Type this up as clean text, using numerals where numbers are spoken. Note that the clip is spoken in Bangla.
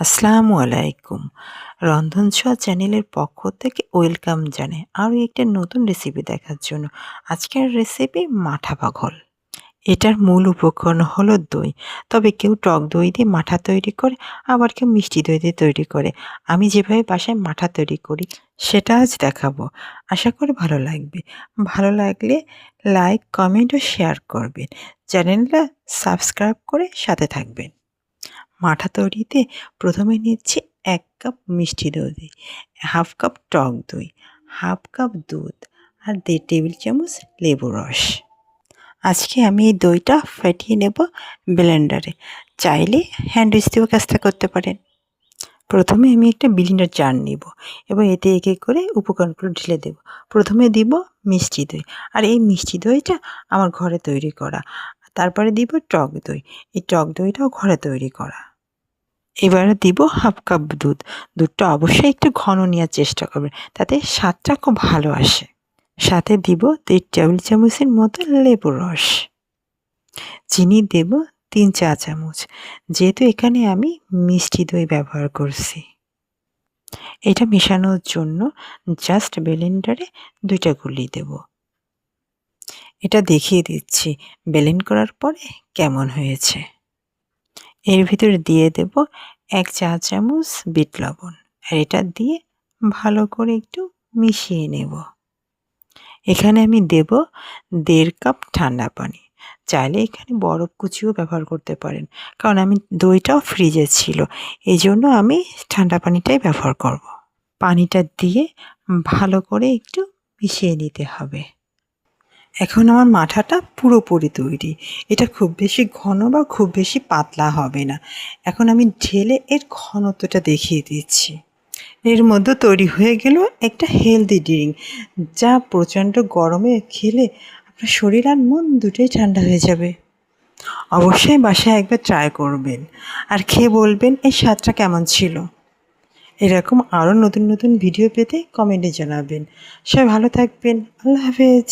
আসসালামু আলাইকুম। রন্ধন ছোঁয়া চ্যানেলের পক্ষ থেকে ওয়েলকাম জানাই আরও একটা নতুন রেসিপি দেখার জন্য। আজকের রেসিপি মাঠা পাগল। এটার মূল উপকরণ হলো দই। তবে কেউ টক দই দিয়ে মাঠা তৈরি করে, আবার কেউ মিষ্টি দই দিয়ে তৈরি করে। আমি যেভাবে বাসায় মাঠা তৈরি করি সেটা আজ দেখাবো। আশা করি ভালো লাগবে। ভালো লাগলে লাইক, কমেন্ট ও শেয়ার করবেন। চ্যানেলটা সাবস্ক্রাইব করে সাথে থাকবেন। মাঠা তৈরিতে প্রথমে নিচ্ছি ১ কাপ মিষ্টি দই, হাফ কাপ টক দই, হাফ কাপ দুধ আর ১.৫ টেবিল চামচ লেবুর রস। আজকে আমি এই দইটা ফেটিয়ে নেব ব্লেন্ডারে। চাইলে হ্যান্ড উইচ দিয়েও কাজটা করতে পারেন। প্রথমে আমি একটা ব্লেন্ডার জার নিব এবং এতে এক এক করে উপকরণগুলো ঢেলে দেব। প্রথমে দিব মিষ্টি দই, আর এই মিষ্টি দইটা আমার ঘরে তৈরি করা। তারপরে দিব টক দই, এই টক দইটাও ঘরে তৈরি করা। এবারে দিব হাফ কাপ দুধ। দুধটা অবশ্যই একটু ঘন নেওয়ার চেষ্টা করবেন, তাতে স্বাদটা খুব ভালো আসে। সাথে দিব ১.৫ টেবিল চামচের মতো লেবুর রস। চিনি দেব ৩ চা চামচ, যেহেতু এখানে আমি মিষ্টি দই ব্যবহার করছি। এটা মেশানোর জন্য জাস্ট ব্লেন্ডারে ২টা গুলি দেব। এটা দেখিয়ে দিচ্ছি ব্লেন্ড করার পরে কেমন হয়েছে। এর ভিতরে দিয়ে দেব ১ চা চামচ বিট লবণ, আর এটা দিয়ে ভালো করে একটু মিশিয়ে নেব। এখানে আমি দেব ১.৫ কাপ ঠান্ডা পানি। চাইলে এখানে বরফ কুচিও ব্যবহার করতে পারেন, কারণ আমি দইটাও ফ্রিজে ছিল, এই জন্য আমি ঠান্ডা পানিটাই ব্যবহার করব। পানিটা দিয়ে ভালো করে একটু মিশিয়ে নিতে হবে। এখন আমার মাঠাটা পুরোপুরি তৈরি। এটা খুব বেশি ঘন বা খুব বেশি পাতলা হবে না। এখন আমি ঢেলে এর ঘনত্বটা দেখিয়ে দিচ্ছি। এর মধ্যে তৈরি হয়ে গেল একটা হেলদি ড্রিঙ্ক, যা প্রচণ্ড গরমে খেলে আপনার শরীর আর মন দুটোই ঠান্ডা হয়ে যাবে। অবশ্যই বাসায় একবার ট্রাই করবেন আর খেয়ে বলবেন এই স্বাদটা কেমন ছিল। এরকম আরও নতুন নতুন ভিডিও পেতে কমেন্টে জানাবেন। সবাই ভালো থাকবেন। আল্লাহ হাফেজ।